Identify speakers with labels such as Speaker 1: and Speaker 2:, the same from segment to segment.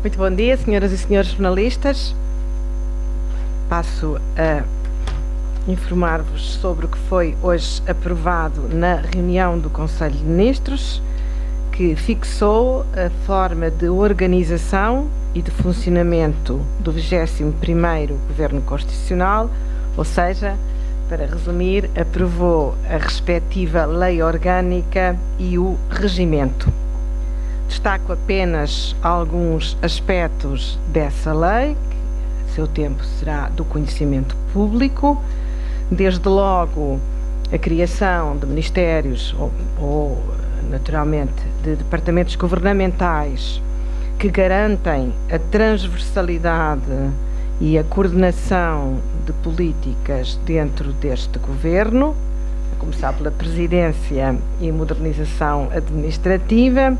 Speaker 1: Muito bom dia, senhoras e senhores jornalistas. Passo a informar-vos sobre o que foi hoje aprovado na reunião do Conselho de Ministros, que fixou a forma de organização e de funcionamento do 21º Governo Constitucional, ou seja, para resumir, aprovou a respectiva lei orgânica e o regimento. Destaco apenas alguns aspectos dessa lei, que a seu tempo será do conhecimento público, desde logo a criação de ministérios ou naturalmente, de departamentos governamentais que garantem a transversalidade e a coordenação de políticas dentro deste governo, a começar pela presidência e modernização administrativa,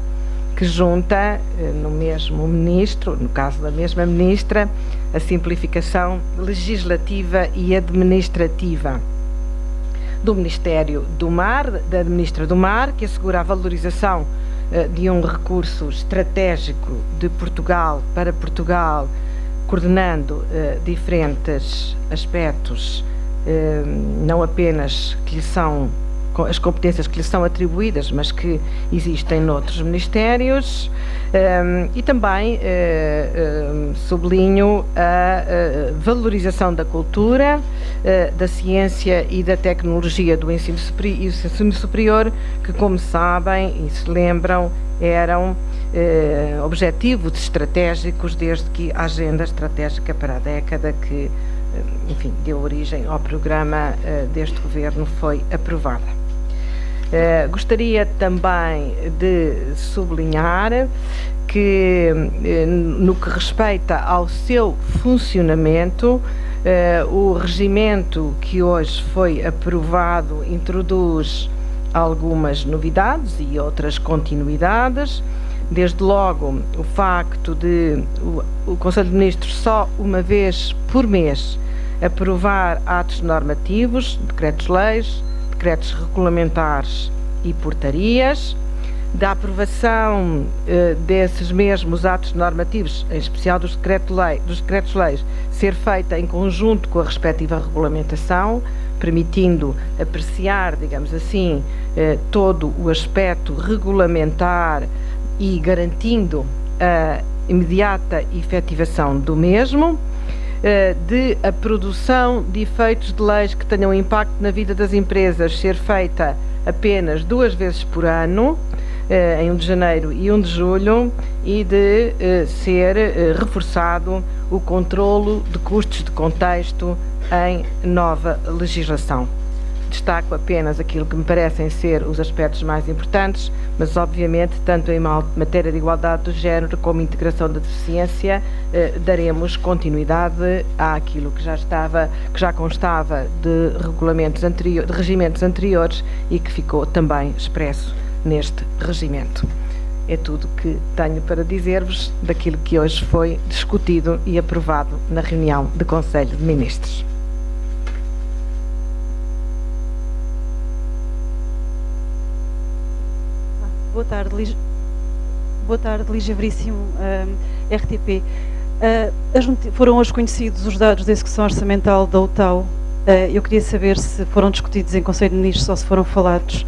Speaker 1: que junta no mesmo ministro, no caso da mesma ministra, a simplificação legislativa e administrativa do Ministério do Mar, da Ministra do Mar, que assegura a valorização de um recurso estratégico de Portugal para Portugal, coordenando diferentes aspectos, não apenas que lhe são as competências que lhe são atribuídas, mas que existem noutros ministérios, e também sublinho a valorização da cultura, da ciência e da tecnologia do ensino superior, que, como sabem e se lembram, eram objetivos estratégicos desde que a agenda estratégica para a década que, enfim, deu origem ao programa deste governo foi aprovada. Gostaria também de sublinhar que, no que respeita ao seu funcionamento, o regimento que hoje foi aprovado introduz algumas novidades e outras continuidades, desde logo o facto de o Conselho de Ministros só uma vez por mês aprovar atos normativos, decretos-leis, decretos regulamentares e portarias, da aprovação desses mesmos atos normativos, em especial dos decretos-leis, ser feita em conjunto com a respectiva regulamentação, permitindo apreciar, digamos assim, todo o aspecto regulamentar e garantindo a imediata efetivação do mesmo, de a produção de efeitos de leis que tenham impacto na vida das empresas ser feita apenas 2 vezes por ano, em 1 de janeiro e 1 de julho, e de ser reforçado o controlo de custos de contexto em nova legislação. Destaco apenas aquilo que me parecem ser os aspectos mais importantes, mas obviamente, tanto em matéria de igualdade do género como integração da deficiência, daremos continuidade àquilo que já constava de regimentos anteriores e que ficou também expresso neste regimento. É tudo que tenho para dizer-vos daquilo que hoje foi discutido e aprovado na reunião do Conselho de Ministros.
Speaker 2: Boa tarde, Lígia Veríssimo, RTP. Foram hoje conhecidos os dados da execução orçamental da UTAU. Eu queria saber se foram discutidos em Conselho de Ministros ou se foram falados,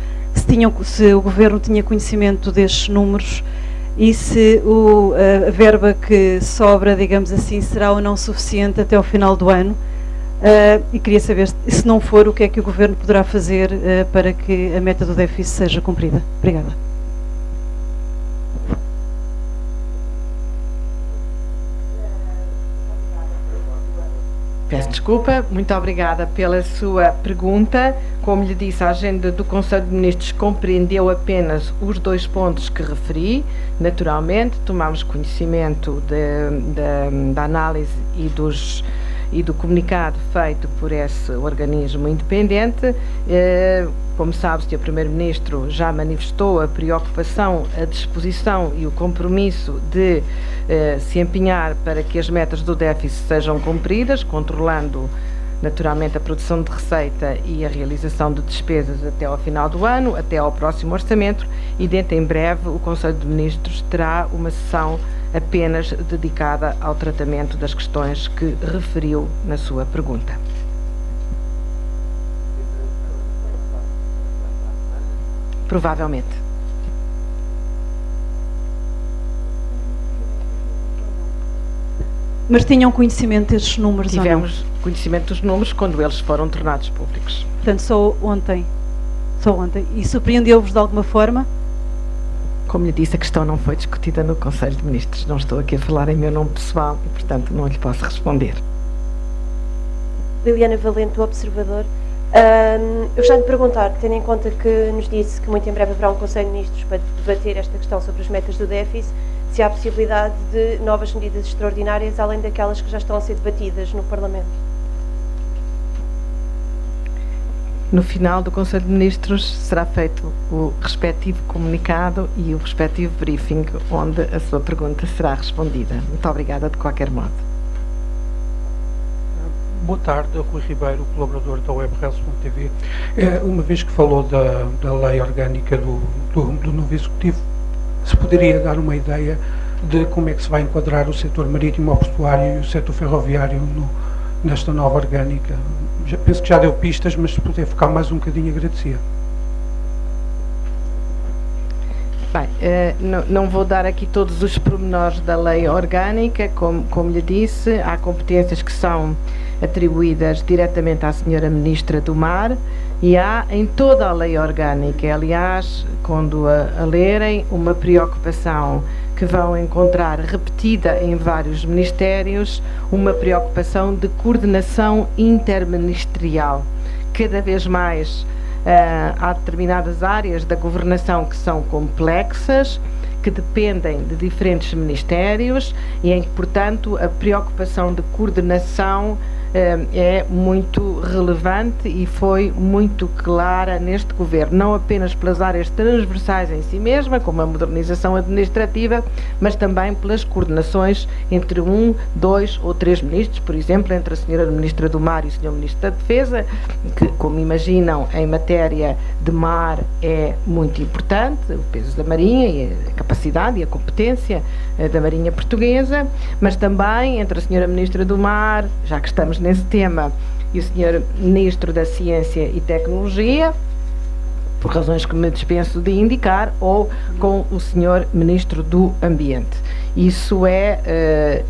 Speaker 2: se o Governo tinha conhecimento destes números e se a verba que sobra, digamos assim, será ou não suficiente até ao final do ano. E queria saber, se não for, o que é que o Governo poderá fazer para que a meta do déficit seja cumprida. Obrigada.
Speaker 1: Peço desculpa, muito obrigada pela sua pergunta. Como lhe disse, a agenda do Conselho de Ministros compreendeu apenas os 2 pontos que referi. Naturalmente, tomamos conhecimento da análise e do comunicado feito por esse organismo independente. Como sabe, o Sr. Primeiro-Ministro já manifestou a preocupação, a disposição e o compromisso de se empenhar para que as metas do déficit sejam cumpridas, controlando naturalmente a produção de receita e a realização de despesas até ao final do ano, até ao próximo orçamento, e dentro em breve o Conselho de Ministros terá uma sessão apenas dedicada ao tratamento das questões que referiu na sua pergunta. Provavelmente.
Speaker 2: Mas tinham conhecimento destes números?
Speaker 1: Tivemos conhecimento dos números quando eles foram tornados públicos.
Speaker 2: Portanto, só ontem. E surpreendeu-vos de alguma forma?
Speaker 1: Como lhe disse, a questão não foi discutida no Conselho de Ministros. Não estou aqui a falar em meu nome pessoal e, portanto, não lhe posso responder.
Speaker 3: Liliana Valente, do Observador. Eu já lhe perguntar, tendo em conta que nos disse que muito em breve haverá um Conselho de Ministros para debater esta questão sobre as metas do déficit, se há a possibilidade de novas medidas extraordinárias, além daquelas que já estão a ser debatidas no Parlamento.
Speaker 1: No final do Conselho de Ministros será feito o respectivo comunicado e o respectivo briefing, onde a sua pergunta será respondida. Muito obrigada de qualquer modo.
Speaker 4: Boa tarde, Rui Ribeiro, colaborador da WebRels.tv. Uma vez que falou da lei orgânica do novo Executivo, se poderia dar uma ideia de como é que se vai enquadrar o setor marítimo ou portuário e o setor ferroviário nesta nova orgânica? Penso que já deu pistas, mas se puder focar mais um bocadinho, agradecia.
Speaker 1: Bem, não vou dar aqui todos os pormenores da lei orgânica, como lhe disse, há competências que são atribuídas diretamente à senhora Ministra do Mar e há em toda a lei orgânica, aliás, quando a lerem, uma preocupação que vão encontrar repetida em vários ministérios, uma preocupação de coordenação interministerial. Cada vez mais há determinadas áreas da governação que são complexas, que dependem de diferentes ministérios e em que, portanto, a preocupação de coordenação é muito relevante e foi muito clara neste governo, não apenas pelas áreas transversais em si mesma, como a modernização administrativa, mas também pelas coordenações entre 1, 2 ou 3 ministros, por exemplo, entre a senhora Ministra do Mar e o senhor Ministro da Defesa, que, como imaginam, em matéria de mar é muito importante, o peso da Marinha e a capacidade e a competência da Marinha Portuguesa, mas também entre a senhora Ministra do Mar, já que estamos nesse tema, e o senhor Ministro da Ciência e Tecnologia, por razões que me dispenso de indicar, ou com o senhor Ministro do Ambiente. Isso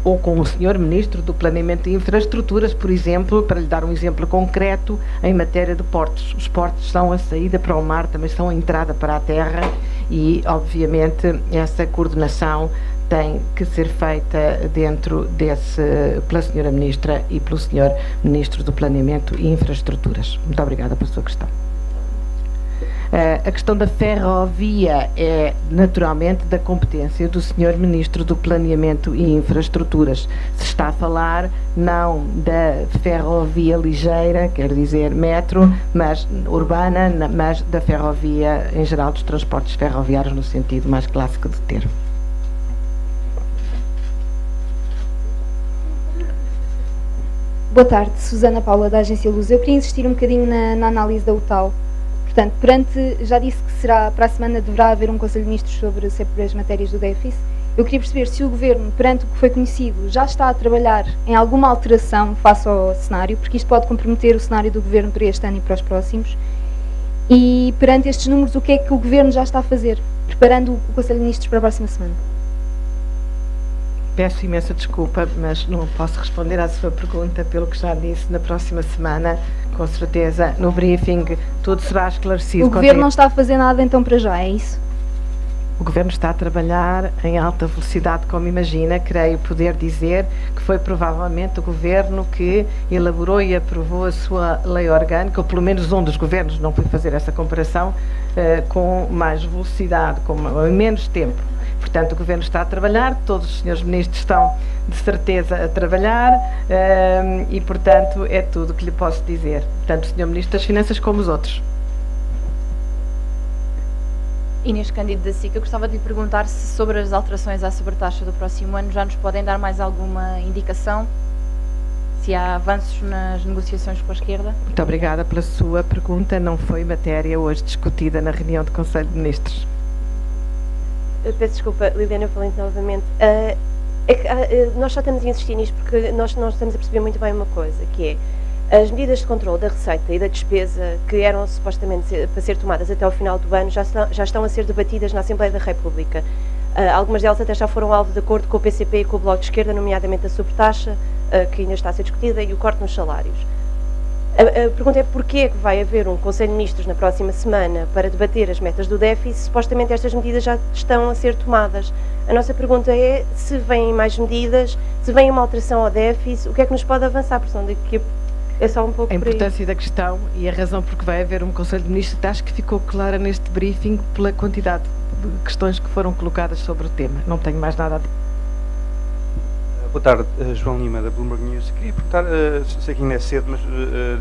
Speaker 1: ou com o senhor Ministro do Planeamento e Infraestruturas, por exemplo, para lhe dar um exemplo concreto, em matéria de portos. Os portos são a saída para o mar, também são a entrada para a terra e, obviamente, essa coordenação tem que ser feita pela senhora Ministra e pelo senhor Ministro do Planeamento e Infraestruturas. Muito obrigada pela sua questão. A questão da ferrovia é naturalmente da competência do senhor Ministro do Planeamento e Infraestruturas. Se está a falar não da ferrovia ligeira, quer dizer metro, mas urbana, mas da ferrovia em geral, dos transportes ferroviários no sentido mais clássico do termo.
Speaker 5: Boa tarde, Susana Paula, da Agência Luz. Eu queria insistir um bocadinho na análise da UTAU. Portanto, já disse que para a semana deverá haver um Conselho de Ministros sobre as matérias do déficit. Eu queria perceber se o Governo, perante o que foi conhecido, já está a trabalhar em alguma alteração face ao cenário, porque isto pode comprometer o cenário do Governo para este ano e para os próximos. E perante estes números, o que é que o Governo já está a fazer, preparando o Conselho de Ministros para a próxima semana?
Speaker 1: Peço imensa desculpa, mas não posso responder à sua pergunta, pelo que já disse. Na próxima semana, com certeza, no briefing, tudo será esclarecido.
Speaker 5: O Governo não está a fazer nada então para já, é isso?
Speaker 1: O Governo está a trabalhar em alta velocidade, como imagina. Creio poder dizer que foi provavelmente o Governo que elaborou e aprovou a sua lei orgânica, ou pelo menos um dos governos, não fui fazer essa comparação, com mais velocidade, em menos tempo. Portanto, o Governo está a trabalhar, todos os senhores ministros estão, de certeza, a trabalhar e, portanto, é tudo o que lhe posso dizer. Tanto o senhor Ministro das Finanças como os outros.
Speaker 6: Inês Cândido da SIC, eu gostava de lhe perguntar se sobre as alterações à sobretaxa do próximo ano já nos podem dar mais alguma indicação? se há avanços nas negociações com a esquerda?
Speaker 1: Muito obrigada pela sua pergunta. Não foi matéria hoje discutida na reunião do Conselho de Ministros.
Speaker 3: Peço desculpa, Liliana Valente, novamente. Nós só estamos a insistir nisto porque nós não estamos a perceber muito bem uma coisa, que é as medidas de controle da receita e da despesa que eram supostamente para ser tomadas até ao final do ano já estão a ser debatidas na Assembleia da República. Algumas delas até já foram alvo de acordo com o PCP e com o Bloco de Esquerda, nomeadamente a sobretaxa, que ainda está a ser discutida, e o corte nos salários. A pergunta é porquê que vai haver um Conselho de Ministros na próxima semana para debater as metas do déficit, se supostamente estas medidas já estão a ser tomadas. A nossa pergunta é se vêm mais medidas, se vem uma alteração ao déficit, o que é que nos pode avançar, por daqui é só um pouco
Speaker 1: A
Speaker 3: por aí.
Speaker 1: importância da questão e a razão por que vai haver um Conselho de Ministros acho que ficou clara neste briefing pela quantidade de questões que foram colocadas sobre o tema. Não tenho mais nada a dizer.
Speaker 7: Boa tarde, João Lima, da Bloomberg News. Queria perguntar, sei que ainda é cedo, mas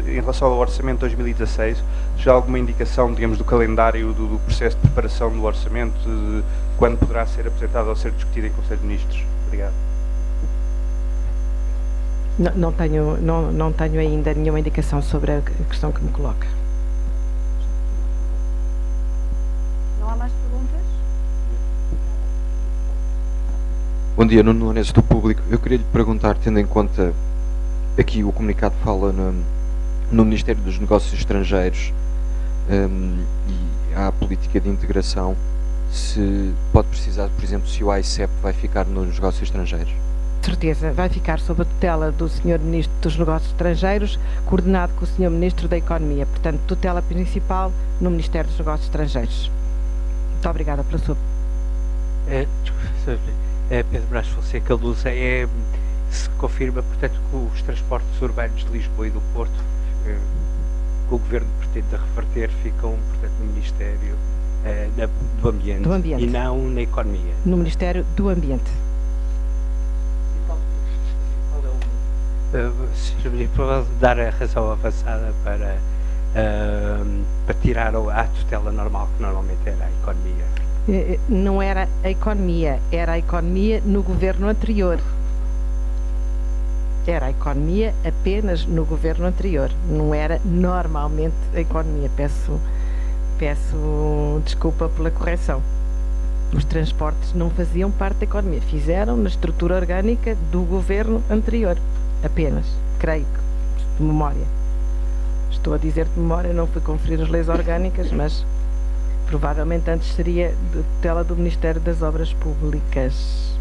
Speaker 7: em relação ao Orçamento de 2016, já há alguma indicação, digamos, do calendário do processo de preparação do Orçamento, de quando poderá ser apresentado ou ser discutido em Conselho de Ministros? Obrigado.
Speaker 1: Não tenho ainda nenhuma indicação sobre a questão que me coloca.
Speaker 2: Não há mais perguntas?
Speaker 8: Bom dia, Nuno Nunes do Público. Eu queria lhe perguntar, tendo em conta aqui o comunicado fala no Ministério dos Negócios Estrangeiros e há a política de integração, se pode precisar, por exemplo, se o AICEP vai ficar nos negócios estrangeiros.
Speaker 1: Certeza, vai ficar sob a tutela do Sr. Ministro dos Negócios Estrangeiros, coordenado com o Sr. Ministro da Economia. Portanto, tutela principal no Ministério dos Negócios Estrangeiros. Muito obrigada pela sua...
Speaker 9: Pedro Brás Fonseca Lusa, se confirma, portanto, que os transportes urbanos de Lisboa e do Porto, que o Governo pretende reverter, ficam, portanto, no Ministério do Ambiente e não na Economia.
Speaker 1: No Ministério do Ambiente.
Speaker 9: Para dar a razão avançada para tirar a tutela normal, que normalmente era a Economia.
Speaker 1: Não era a Economia, era a Economia no Governo anterior. Era a Economia apenas no Governo anterior, não era normalmente a Economia. Peço desculpa pela correção. Os transportes não faziam parte da Economia, fizeram na estrutura orgânica do Governo anterior, apenas, creio que, de memória. Estou a dizer de memória, não fui conferir as leis orgânicas, mas provavelmente antes seria de tutela do Ministério das Obras Públicas.